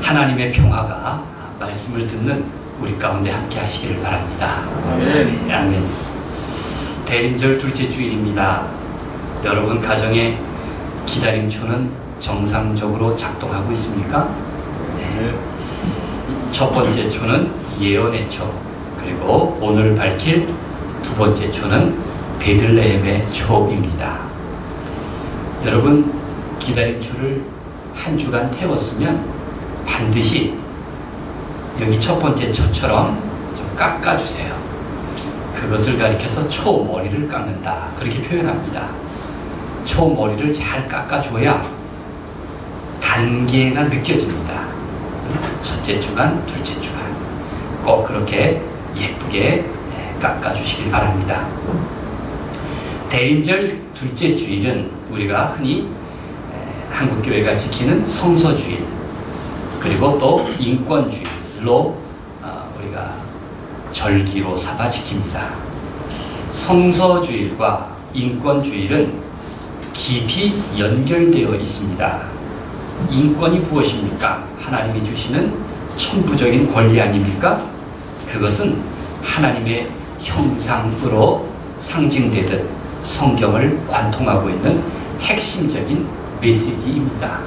하나님의 평화가 말씀을 듣는 우리 가운데 함께 하시기를 바랍니다. 아멘. 대림절 둘째 주일입니다. 여러분 가정에 기다림초는 정상적으로 작동하고 있습니까? 네. 첫 번째 초는 예언의 초, 그리고 오늘 밝힐 두 번째 초는 베들레헴의 초입니다. 여러분 기다림초를 한 주간 태웠으면 반드시 여기 첫 번째 초처럼 좀 깎아주세요. 그것을 가리켜서 초 머리를 깎는다, 그렇게 표현합니다. 초 머리를 잘 깎아줘야 단계가 느껴집니다. 첫째 주간, 둘째 주간 꼭 그렇게 예쁘게 깎아주시길 바랍니다. 대림절 둘째 주일은 우리가 흔히 한국교회가 지키는 성서주일, 그리고 또 인권주일로 우리가 절기로 삼아 지킵니다. 성서주일과 인권주일은 깊이 연결되어 있습니다. 인권이 무엇입니까? 하나님이 주시는 천부적인 권리 아닙니까? 그것은 하나님의 형상으로 상징되듯 성경을 관통하고 있는 핵심적인 메시지입니다.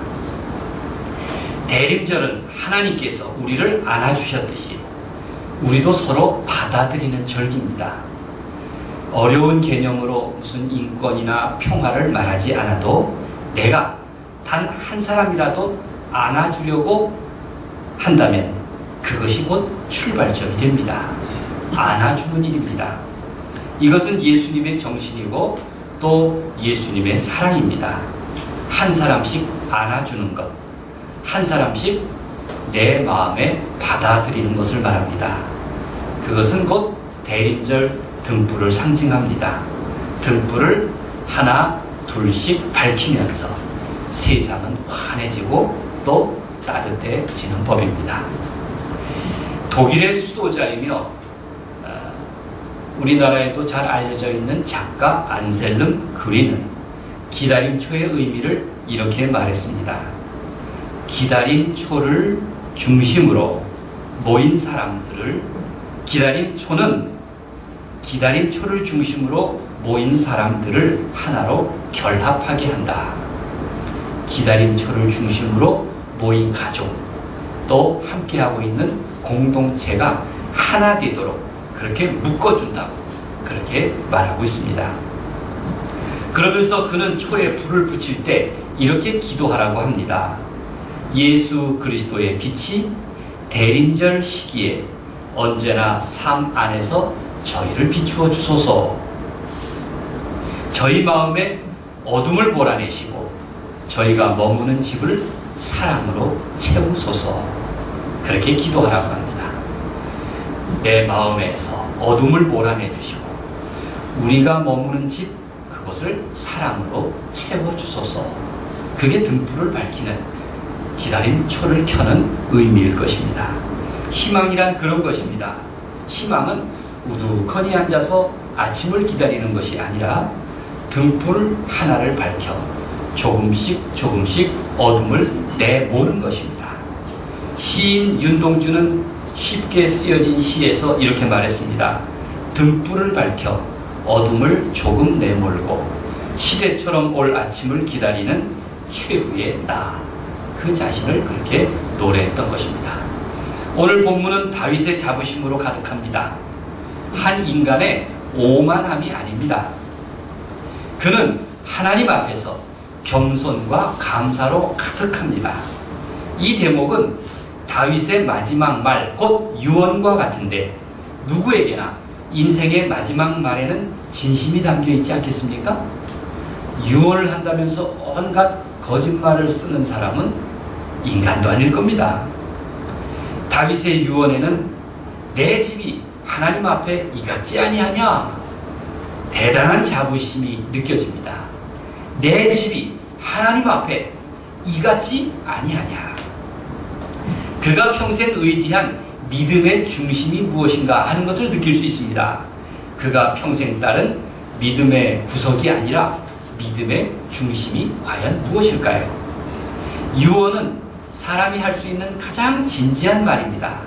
대림절은 하나님께서 우리를 안아주셨듯이 우리도 서로 받아들이는 절기입니다. 어려운 개념으로 무슨 인권이나 평화를 말하지 않아도 내가 단 한 사람이라도 안아주려고 한다면 그것이 곧 출발점이 됩니다. 안아주는 일입니다. 이것은 예수님의 정신이고 또 예수님의 사랑입니다. 한 사람씩 안아주는 것, 한 사람씩 내 마음에 받아들이는 것을 말합니다. 그것은 곧 대림절 등불을 상징합니다. 등불을 하나 둘씩 밝히면서 세상은 환해지고 또 따뜻해지는 법입니다. 독일의 수도자이며 우리나라에도 잘 알려져 있는 작가 안셀름 그린은 기다림초의 의미를 이렇게 말했습니다. 기다림초를 중심으로 모인 사람들을, 기다림초를 중심으로 모인 사람들을 하나로 결합하게 한다. 기다림초를 중심으로 모인 가족, 또 함께하고 있는 공동체가 하나 되도록 그렇게 묶어준다고 그렇게 말하고 있습니다. 그러면서 그는 초에 불을 붙일 때 이렇게 기도하라고 합니다. 예수 그리스도의 빛이 대림절 시기에 언제나 삶 안에서 저희를 비추어 주소서. 저희 마음에 어둠을 몰아내시고 저희가 머무는 집을 사랑으로 채우소서. 그렇게 기도하라고 합니다. 내 마음에서 어둠을 몰아내 주시고 우리가 머무는 집, 그것을 사랑으로 채워주소서. 그게 등불을 밝히는, 기다림초를 켜는 의미일 것입니다. 희망이란 그런 것입니다. 희망은 우두커니 앉아서 아침을 기다리는 것이 아니라 등불 하나를 밝혀 조금씩 어둠을 내모는 것입니다. 시인 윤동주는 쉽게 쓰여진 시에서 이렇게 말했습니다. 등불을 밝혀 어둠을 조금 내몰고 시대처럼 올 아침을 기다리는 최후의 나, 그 자신을 그렇게 노래했던 것입니다. 오늘 본문은 다윗의 자부심으로 가득합니다. 한 인간의 오만함이 아닙니다. 그는 하나님 앞에서 겸손과 감사로 가득합니다. 이 대목은 다윗의 마지막 말, 곧 유언과 같은데 누구에게나 인생의 마지막 말에는 진심이 담겨 있지 않겠습니까? 유언을 한다면서 온갖 거짓말을 쓰는 사람은 인간도 아닐 겁니다. 다윗의 유언에는 내 집이 하나님 앞에 이같지 아니하냐, 대단한 자부심이 느껴집니다. 내 집이 하나님 앞에 이같지 아니하냐. 그가 평생 의지한 믿음의 중심이 무엇인가 하는 것을 느낄 수 있습니다. 그가 평생 따른 믿음의 구석이 아니라 믿음의 중심이 과연 무엇일까요? 유언은 사람이 할 수 있는 가장 진지한 말입니다.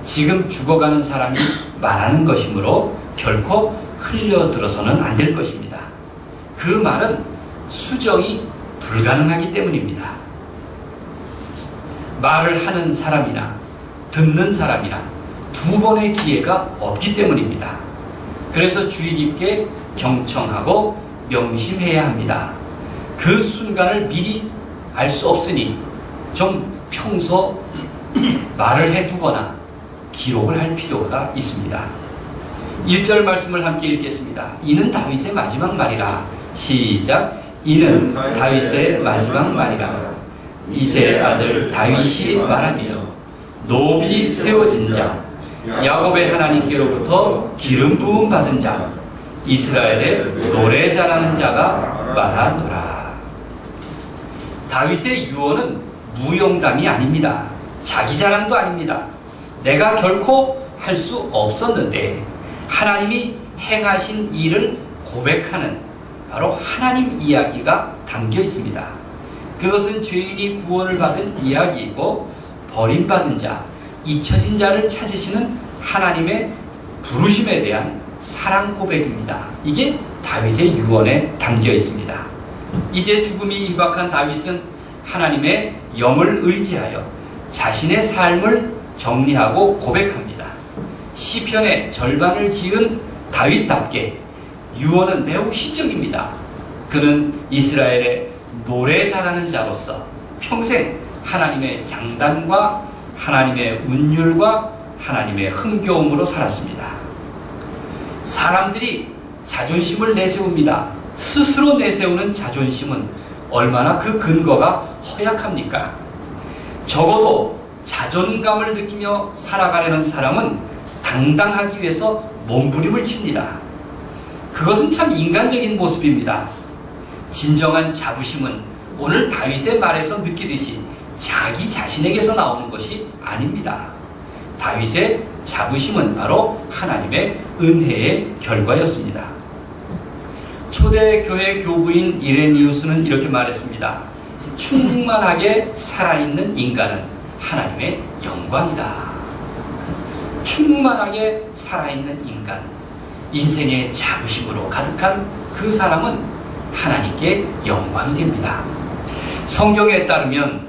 지금 죽어가는 사람이 말하는 것이므로 결코 흘려들어서는 안 될 것입니다. 그 말은 수정이 불가능하기 때문입니다. 말을 하는 사람이나 듣는 사람이나 두 번의 기회가 없기 때문입니다. 그래서 주의 깊게 경청하고 명심해야 합니다. 그 순간을 미리 알 수 없으니 좀 평소 말을 해두거나 기록을 할 필요가 있습니다. 1절 말씀을 함께 읽겠습니다. 이는 다윗의 마지막 말이라. 시작. 이는 다윗의 마지막 말이라. 이새의 아들 다윗이 말하며 높이 세워진 자, 야곱의 하나님께로부터 기름 부음 받은 자, 이스라엘의 노래 잘하는 자가 말하노라. 다윗의 유언은 무용담이 아닙니다. 자기 자랑도 아닙니다. 내가 결코 할 수 없었는데 하나님이 행하신 일을 고백하는 바로 하나님 이야기가 담겨 있습니다. 그것은 죄인이 구원을 받은 이야기이고 버림받은 자, 잊혀진 자를 찾으시는 하나님의 부르심에 대한 사랑 고백입니다. 이게 다윗의 유언에 담겨 있습니다. 이제 죽음이 임박한 다윗은 하나님의 영을 의지하여 자신의 삶을 정리하고 고백합니다. 시편의 절반을 지은 다윗답게 유언은 매우 시적입니다. 그는 이스라엘의 노래 잘하는 자로서 평생 하나님의 장단과 하나님의 운율과 하나님의 흥겨움으로 살았습니다. 사람들이 자존심을 내세웁니다. 스스로 내세우는 자존심은 얼마나 그 근거가 허약합니까? 적어도 자존감을 느끼며 살아가려는 사람은 당당하기 위해서 몸부림을 칩니다. 그것은 참 인간적인 모습입니다. 진정한 자부심은 오늘 다윗의 말에서 느끼듯이 자기 자신에게서 나오는 것이 아닙니다. 다윗의 자부심은 바로 하나님의 은혜의 결과였습니다. 초대 교회 교부인 이레니우스는 이렇게 말했습니다. 충만하게 살아있는 인간은 하나님의 영광이다. 충만하게 살아있는 인간, 인생의 자부심으로 가득한 그 사람은 하나님께 영광이 됩니다. 성경에 따르면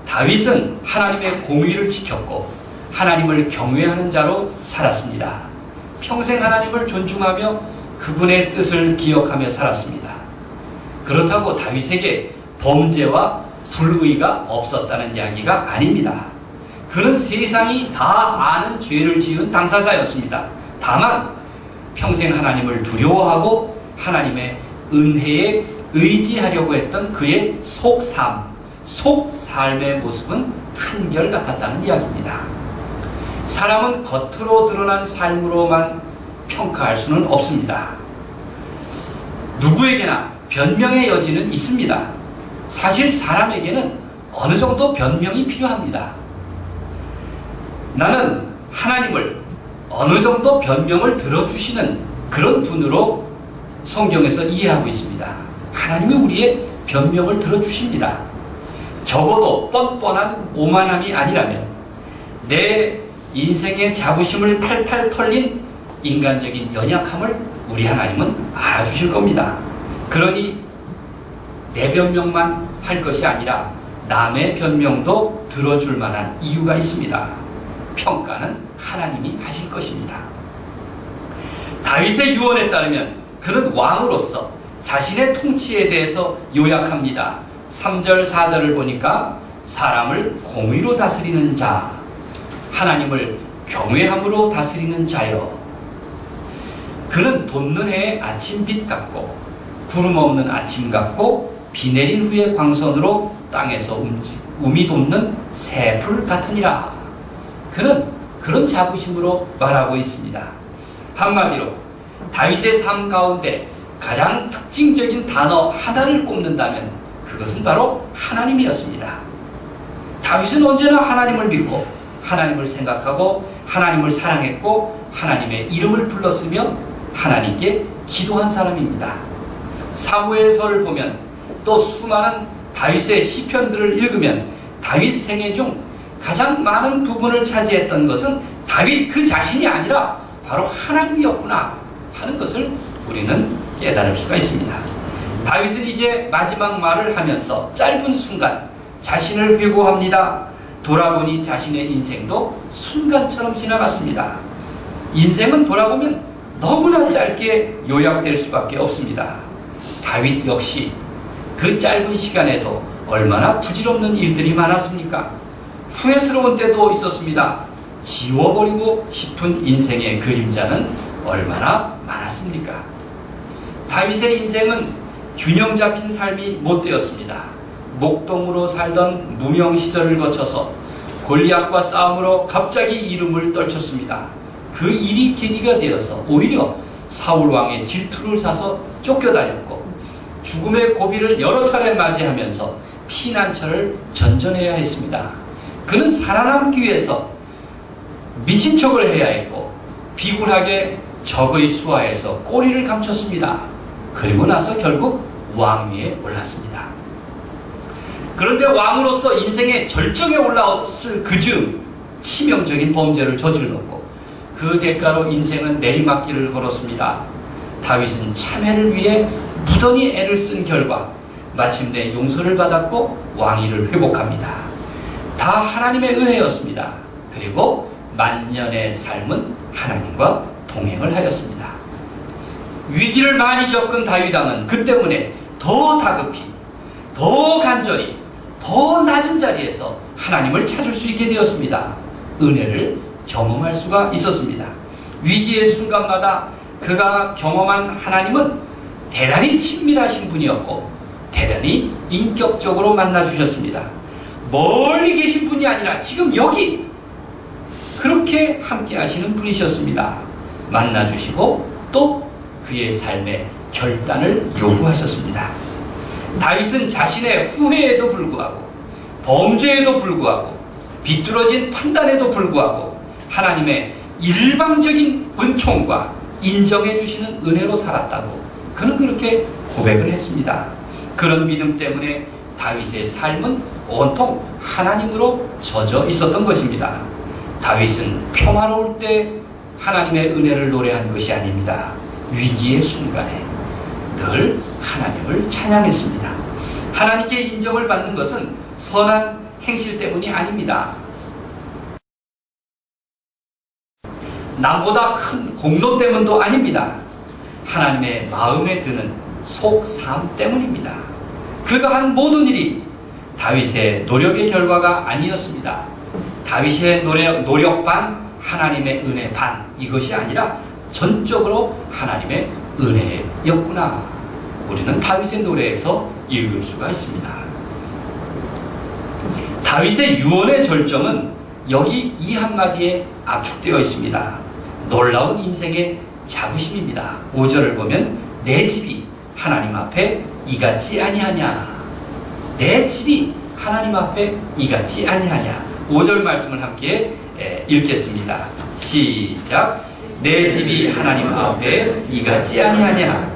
다윗은 하나님의 공의를 지켰고 하나님을 경외하는 자로 살았습니다. 평생 하나님을 존중하며 그분의 뜻을 기억하며 살았습니다. 그렇다고 다윗에게 범죄와 불의가 없었다는 이야기가 아닙니다. 그는 세상이 다 아는 죄를 지은 당사자였습니다. 다만 평생 하나님을 두려워하고 하나님의 은혜에 의지하려고 했던 그의 속삶의 모습은 한결같았다는 이야기입니다. 사람은 겉으로 드러난 삶으로만 평가할 수는 없습니다. 누구에게나 변명의 여지는 있습니다. 사실 사람에게는 어느 정도 변명이 필요합니다. 나는 하나님을 어느 정도 변명을 들어주시는 그런 분으로 성경에서 이해하고 있습니다. 하나님이 우리의 변명을 들어주십니다. 적어도 뻔뻔한 오만함이 아니라면 내 인생의 자부심을 탈탈 털린 인간적인 연약함을 우리 하나님은 알아주실 겁니다. 그러니 내 변명만 할 것이 아니라 남의 변명도 들어줄 만한 이유가 있습니다. 평가는 하나님이 하실 것입니다. 다윗의 유언에 따르면 그는 왕으로서 자신의 통치에 대해서 요약합니다. 3절, 4절을 보니까 사람을 공의로 다스리는 자, 하나님을 경외함으로 다스리는 자여. 그는 돋는 해의 아침빛 같고 구름 없는 아침 같고 비 내린 후의 광선으로 땅에서 우미 돋는 새풀 같으니라. 그는 그런 자부심으로 말하고 있습니다. 한마디로 다윗의 삶 가운데 가장 특징적인 단어 하나를 꼽는다면 그것은 바로 하나님이었습니다. 다윗은 언제나 하나님을 믿고 하나님을 생각하고 하나님을 사랑했고 하나님의 이름을 불렀으며 하나님께 기도한 사람입니다. 사무엘서를 보면 또 수많은 다윗의 시편들을 읽으면 다윗 생애 중 가장 많은 부분을 차지했던 것은 다윗 그 자신이 아니라 바로 하나님이었구나 하는 것을 우리는 깨달을 수가 있습니다. 다윗은 이제 마지막 말을 하면서 짧은 순간 자신을 회고합니다. 돌아보니 자신의 인생도 순간처럼 지나갔습니다. 인생은 돌아보면 너무나 짧게 요약될 수밖에 없습니다. 다윗 역시 그 짧은 시간에도 얼마나 부질없는 일들이 많았습니까? 후회스러운 때도 있었습니다. 지워버리고 싶은 인생의 그림자는 얼마나 많았습니까? 다윗의 인생은 균형 잡힌 삶이 못 되었습니다. 목동으로 살던 무명 시절을 거쳐서 골리앗과 싸움으로 갑자기 이름을 떨쳤습니다. 그 일이 계기가 되어서 오히려 사울 왕의 질투를 사서 쫓겨다녔고 죽음의 고비를 여러 차례 맞이하면서 피난처를 전전해야 했습니다. 그는 살아남기 위해서 미친 척을 해야 했고 비굴하게 적의 수하에서 꼬리를 감췄습니다. 그리고 나서 결국 왕위에 올랐습니다. 그런데 왕으로서 인생의 절정에 올라왔을 그즈음 치명적인 범죄를 저질렀고 그 대가로 인생은 내리막길을 걸었습니다. 다윗은 참회를 위해 무던히 애를 쓴 결과 마침내 용서를 받았고 왕위를 회복합니다. 다 하나님의 은혜였습니다. 그리고 만년의 삶은 하나님과 동행을 하였습니다. 위기를 많이 겪은 다윗 왕은 그 때문에 더 다급히, 더 간절히, 더 낮은 자리에서 하나님을 찾을 수 있게 되었습니다. 은혜를 경험할 수가 있었습니다. 위기의 순간마다 그가 경험한 하나님은 대단히 친밀하신 분이었고 대단히 인격적으로 만나주셨습니다. 멀리 계신 분이 아니라 지금 여기 그렇게 함께 하시는 분이셨습니다. 만나주시고 또 그의 삶의 결단을 요구하셨습니다. 다윗은 자신의 후회에도 불구하고 범죄에도 불구하고 비뚤어진 판단에도 불구하고 하나님의 일방적인 은총과 인정해 주시는 은혜로 살았다고 그는 그렇게 고백을 했습니다. 그런 믿음 때문에 다윗의 삶은 온통 하나님으로 젖어 있었던 것입니다. 다윗은 평화로울 때 하나님의 은혜를 노래한 것이 아닙니다. 위기의 순간에 늘 하나님을 찬양했습니다. 하나님께 인정을 받는 것은 선한 행실 때문이 아닙니다. 남보다 큰 공로 때문도 아닙니다. 하나님의 마음에 드는 속삶 때문입니다. 그가 한 모든 일이 다윗의 노력의 결과가 아니었습니다. 다윗의 노력 반, 하나님의 은혜 반, 이것이 아니라 전적으로 하나님의 은혜였구나. 우리는 다윗의 노래에서 읽을 수가 있습니다. 다윗의 유언의 절정은 여기 이 한마디에 압축되어 있습니다. 놀라운 인생의 자부심입니다. 5절을 보면 내 집이 하나님 앞에 이같지 아니하냐. 내 집이 하나님 앞에 이같지 아니하냐. 5절 말씀을 함께 읽겠습니다. 시작. 내 집이 하나님 앞에 이같지 아니하냐.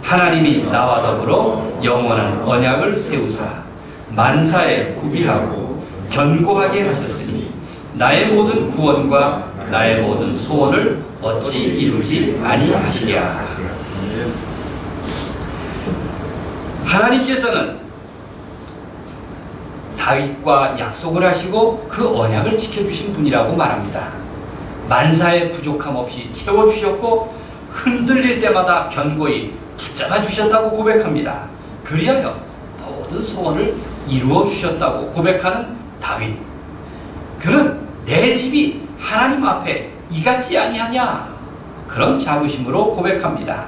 하나님이 나와 더불어 영원한 언약을 세우사 만사에 구비하고 견고하게 하셨으니 나의 모든 구원과 나의 모든 소원을 어찌 이루지 아니하시랴. 하나님께서는 다윗과 약속을 하시고 그 언약을 지켜주신 분이라고 말합니다. 만사의 부족함 없이 채워주셨고 흔들릴 때마다 견고히 붙잡아 주셨다고 고백합니다. 그리하여 모든 소원을 이루어 주셨다고 고백하는 다윗. 그는 내 집이 하나님 앞에 이같지 아니하냐. 그런 자부심으로 고백합니다.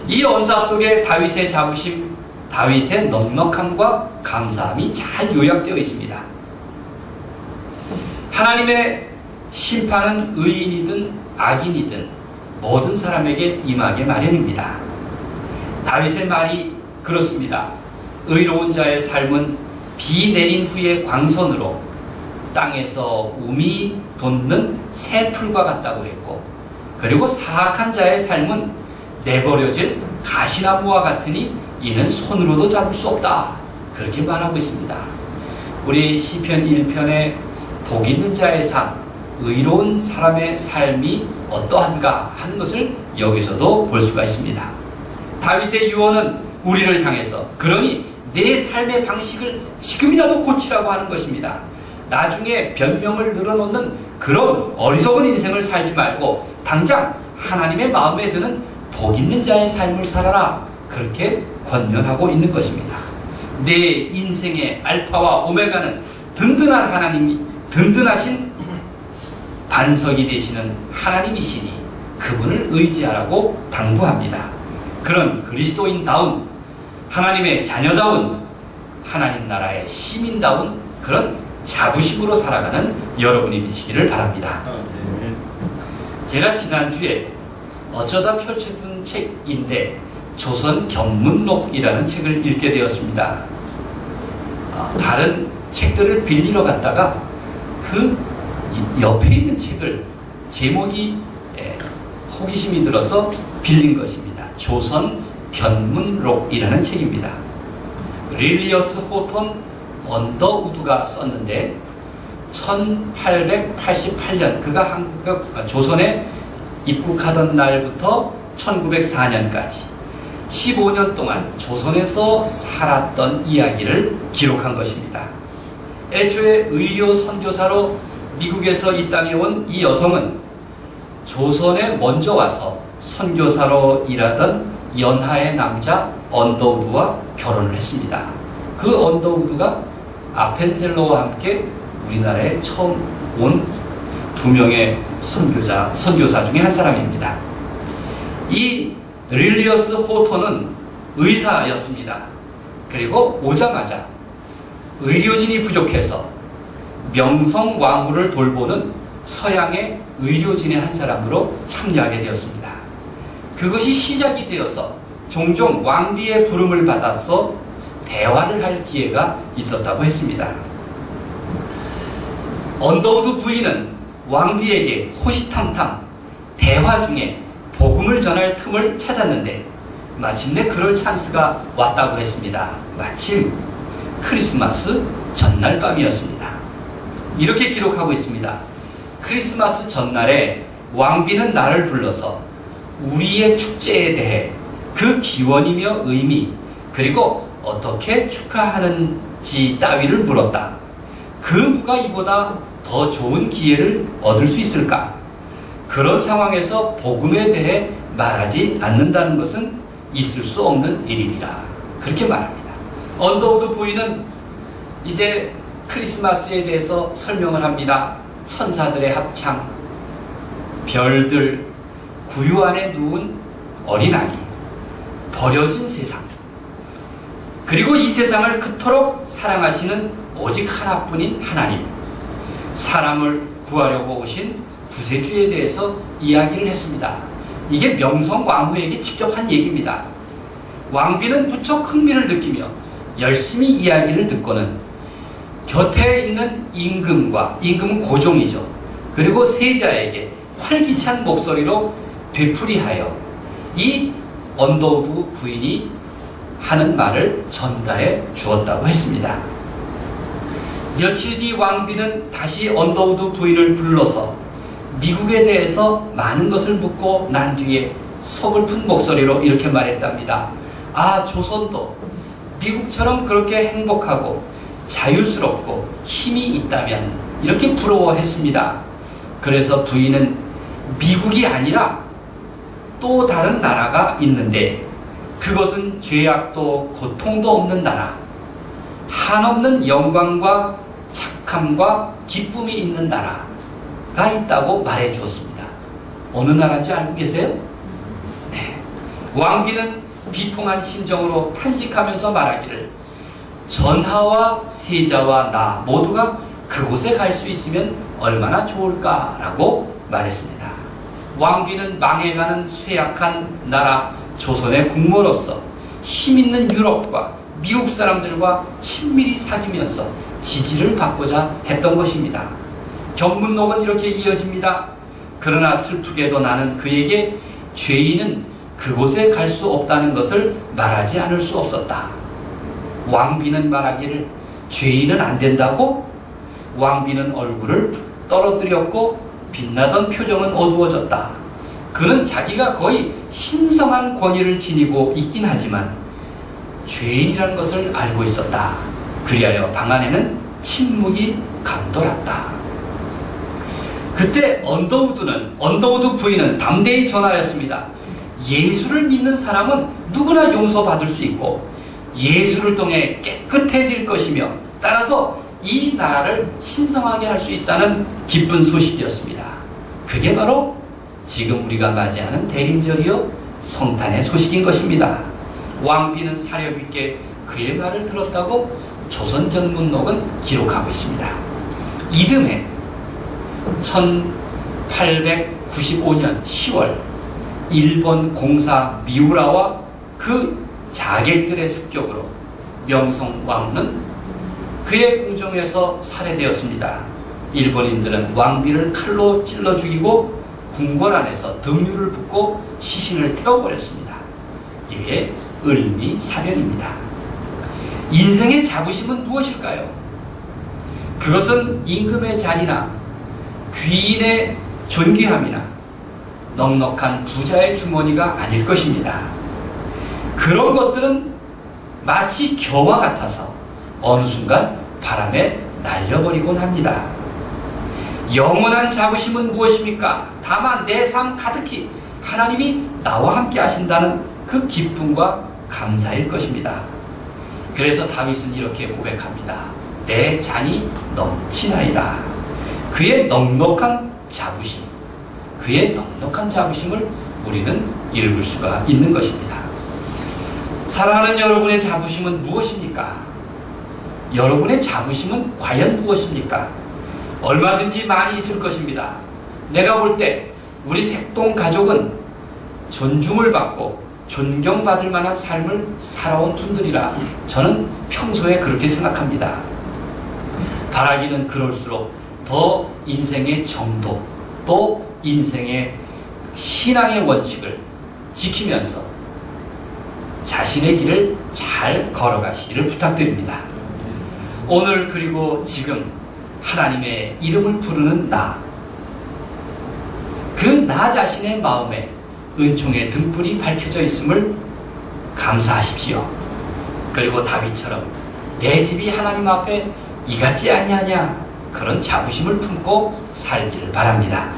이 언사 속에 다윗의 자부심, 다윗의 넉넉함과 감사함이 잘 요약되어 있습니다. 하나님의 심판은 의인이든 악인이든 모든 사람에게 임하게 마련입니다. 다윗의 말이 그렇습니다. 의로운 자의 삶은 비 내린 후의 광선으로 땅에서 우미 돋는 새 풀과 같다고 했고, 그리고 사악한 자의 삶은 내버려질 가시나무와 같으니 이는 손으로도 잡을 수 없다. 그렇게 말하고 있습니다. 우리 시편 1편의 복 있는 자의 삶, 의로운 사람의 삶이 어떠한가 하는 것을 여기서도 볼 수가 있습니다. 다윗의 유언은 우리를 향해서 그러니 내 삶의 방식을 지금이라도 고치라고 하는 것입니다. 나중에 변명을 늘어놓는 그런 어리석은 인생을 살지 말고 당장 하나님의 마음에 드는 복 있는 자의 삶을 살아라, 그렇게 권면하고 있는 것입니다. 내 인생의 알파와 오메가는 든든한 하나님이, 든든하신 반석이 되시는 하나님이시니 그분을 의지하라고 당부합니다. 그런 그리스도인다운, 하나님의 자녀다운, 하나님 나라의 시민다운 그런 자부심으로 살아가는 여러분이 되시기를 바랍니다. 제가 지난주에 어쩌다 펼쳤던 책인데 조선 견문록이라는 책을 읽게 되었습니다. 다른 책들을 빌리러 갔다가 그 옆에 있는 책을 제목이 호기심이 들어서 빌린 것입니다. 조선 견문록이라는 책입니다. 릴리어스 호톤 언더우드가 썼는데 1888년 그가 조선에 입국하던 날부터 1904년까지 15년 동안 조선에서 살았던 이야기를 기록한 것입니다. 애초에 의료 선교사로 미국에서 이 땅에 온 이 여성은 조선에 먼저 와서 선교사로 일하던 연하의 남자 언더우드와 결혼을 했습니다. 그 언더우드가 아펜셀러와 함께 우리나라에 처음 온 두 명의 선교사 중에 한 사람입니다. 이 릴리어스 호톤은 의사였습니다. 그리고 오자마자 의료진이 부족해서 명성왕후를 돌보는 서양의 의료진의 한 사람으로 참여하게 되었습니다. 그것이 시작이 되어서 종종 왕비의 부름을 받아서 대화를 할 기회가 있었다고 했습니다. 언더우드 부인은 왕비에게 호시탐탐 대화 중에 복음을 전할 틈을 찾았는데 마침내 그럴 찬스가 왔다고 했습니다. 마침 크리스마스 전날 밤이었습니다. 이렇게 기록하고 있습니다. 크리스마스 전날에 왕비는 나를 불러서 우리의 축제에 대해 그 기원이며 의미, 그리고 어떻게 축하하는지 따위를 물었다. 그 누가 이보다 더 좋은 기회를 얻을 수 있을까? 그런 상황에서 복음에 대해 말하지 않는다는 것은 있을 수 없는 일이라. 그렇게 말합니다. 언더우드 부인은 이제 크리스마스에 대해서 설명을 합니다. 천사들의 합창, 별들, 구유 안에 누운 어린아기, 버려진 세상, 그리고 이 세상을 그토록 사랑하시는 오직 하나뿐인 하나님, 사람을 구하려고 오신 구세주에 대해서 이야기를 했습니다. 이게 명성왕후에게 직접 한 얘기입니다. 왕비는 무척 흥미를 느끼며 열심히 이야기를 듣고는 곁에 있는 임금은 고종이죠. 그리고 세자에게 활기찬 목소리로 되풀이하여 이 언더우드 부인이 하는 말을 전달해 주었다고 했습니다. 며칠 뒤 왕비는 다시 언더우드 부인을 불러서 미국에 대해서 많은 것을 묻고 난 뒤에 서글픈 목소리로 이렇게 말했답니다. 아, 조선도 미국처럼 그렇게 행복하고 자유스럽고 힘이 있다면, 이렇게 부러워했습니다. 그래서 부인은 미국이 아니라 또 다른 나라가 있는데 그것은 죄악도 고통도 없는 나라, 한없는 영광과 착함과 기쁨이 있는 나라가 있다고 말해 주었습니다. 어느 나라인지 알고 계세요? 네. 왕비는 비통한 심정으로 탄식하면서 말하기를, 전하와 세자와 나 모두가 그곳에 갈 수 있으면 얼마나 좋을까라고 말했습니다. 왕비는 망해가는 쇠약한 나라 조선의 국모로서 힘있는 유럽과 미국 사람들과 친밀히 사귀면서 지지를 받고자 했던 것입니다. 견문록은 이렇게 이어집니다. 그러나 슬프게도 나는 그에게 죄인은 그곳에 갈 수 없다는 것을 말하지 않을 수 없었다. 왕비는 말하기를, 죄인은 안 된다고? 왕비는 얼굴을 떨어뜨렸고 빛나던 표정은 어두워졌다. 그는 자기가 거의 신성한 권위를 지니고 있긴 하지만 죄인이라는 것을 알고 있었다. 그리하여 방 안에는 침묵이 감돌았다. 그때 언더우드 부인은 담대히 전하였습니다. 예수를 믿는 사람은 누구나 용서받을 수 있고 예수를 통해 깨끗해질 것이며 따라서 이 나라를 신성하게 할 수 있다는 기쁜 소식이었습니다. 그게 바로 지금 우리가 맞이하는 대림절이요 성탄의 소식인 것입니다. 왕비는 사려 있게 그의 말을 들었다고 조선전문록은 기록하고 있습니다. 이듬해 1895년 10월 일본 공사 미우라와 그 자객들의 습격으로 명성왕후는 그의 궁정에서 살해되었습니다. 일본인들은 왕비를 칼로 찔러 죽이고 궁궐 안에서 등유를 붓고 시신을 태워버렸습니다. 이게 을미사변입니다. 인생의 자부심은 무엇일까요? 그것은 임금의 자리나 귀인의 존귀함이나 넉넉한 부자의 주머니가 아닐 것입니다. 그런 것들은 마치 겨와 같아서 어느 순간 바람에 날려버리곤 합니다. 영원한 자부심은 무엇입니까? 다만 내 삶 가득히 하나님이 나와 함께 하신다는 그 기쁨과 감사일 것입니다. 그래서 다윗은 이렇게 고백합니다. 내 잔이 넘치나이다. 그의 넉넉한 자부심, 그의 넉넉한 자부심을 우리는 읽을 수가 있는 것입니다. 사랑하는 여러분의 자부심은 무엇입니까? 여러분의 자부심은 과연 무엇입니까? 얼마든지 많이 있을 것입니다. 내가 볼 때 우리 색동 가족은 존중을 받고 존경받을 만한 삶을 살아온 분들이라 저는 평소에 그렇게 생각합니다. 바라기는 그럴수록 더 인생의 정도 또 인생의 신앙의 원칙을 지키면서 자신의 길을 잘 걸어가시기를 부탁드립니다. 오늘 그리고 지금 하나님의 이름을 부르는 그 나 자신의 마음에 은총의 등불이 밝혀져 있음을 감사하십시오. 그리고 다윗처럼 내 집이 하나님 앞에 이같지 아니하냐 그런 자부심을 품고 살기를 바랍니다.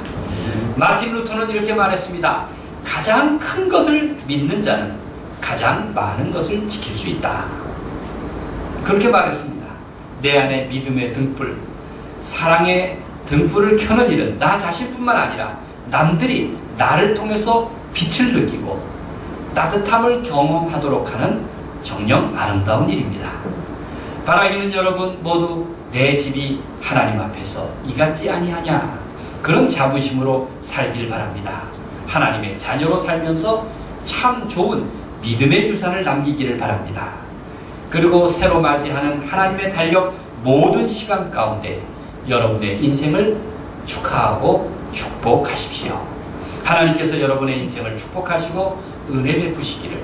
마틴 루터는 이렇게 말했습니다. 가장 큰 것을 믿는 자는 가장 많은 것을 지킬 수 있다. 그렇게 말했습니다. 내 안에 믿음의 등불, 사랑의 등불을 켜는 일은 나 자신뿐만 아니라 남들이 나를 통해서 빛을 느끼고 따뜻함을 경험하도록 하는 정녕 아름다운 일입니다. 바라기는 여러분 모두 내 집이 하나님 앞에서 이같지 아니하냐 그런 자부심으로 살길 바랍니다. 하나님의 자녀로 살면서 참 좋은 믿음의 유산을 남기기를 바랍니다. 그리고 새로 맞이하는 하나님의 달력 모든 시간 가운데 여러분의 인생을 축하하고 축복하십시오. 하나님께서 여러분의 인생을 축복하시고 은혜 베푸시기를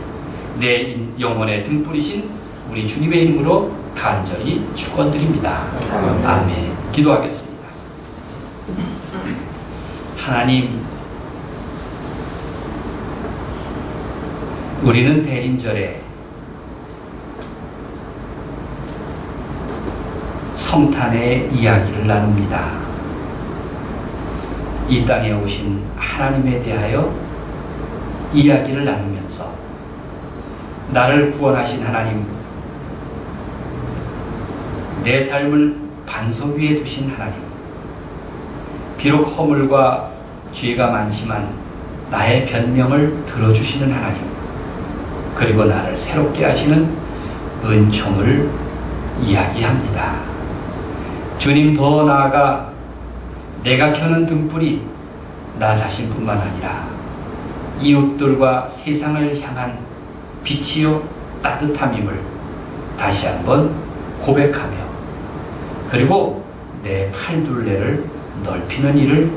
내 영혼의 등불이신 우리 주님의 이름으로 간절히 축원드립니다. 아멘. 기도하겠습니다. 하나님, 우리는 대림절에 성탄의 이야기를 나눕니다. 이 땅에 오신 하나님에 대하여 이야기를 나누면서 나를 구원하신 하나님, 내 삶을 반석 위에 두신 하나님, 비록 허물과 죄가 많지만 나의 변명을 들어주시는 하나님, 그리고 나를 새롭게 하시는 은총을 이야기합니다. 주님, 더 나아가 내가 켜는 등불이 나 자신뿐만 아니라 이웃들과 세상을 향한 빛이요 따뜻함임을 다시 한번 고백하며 그리고 내 팔둘레를 넓히는 일을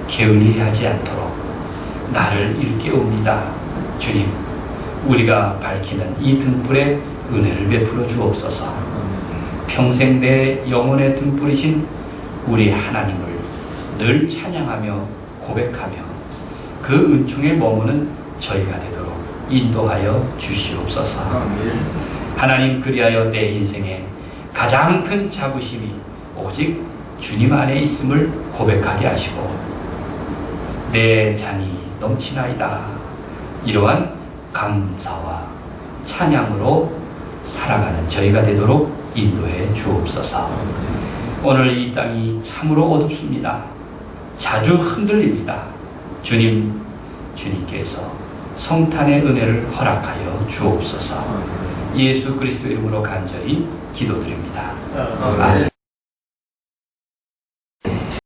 게을리하지 않도록 나를 일깨웁니다. 주님, 우리가 밝히는 이 등불에 은혜를 베풀어 주옵소서. 평생 내 영혼에 등불이신 우리 하나님을 늘 찬양하며 고백하며 그 은총에 머무는 저희가 되도록 인도하여 주시옵소서. 하나님, 그리하여 내 인생에 가장 큰 자부심이 오직 주님 안에 있음을 고백하게 하시고 내 잔이 넘치나이다, 이러한 감사와 찬양으로 살아가는 저희가 되도록 인도해 주옵소서. 오늘 이 땅이 참으로 어둡습니다. 자주 흔들립니다. 주님께서 성탄의 은혜를 허락하여 주옵소서. 예수 그리스도 이름으로 간절히 기도드립니다. 아멘.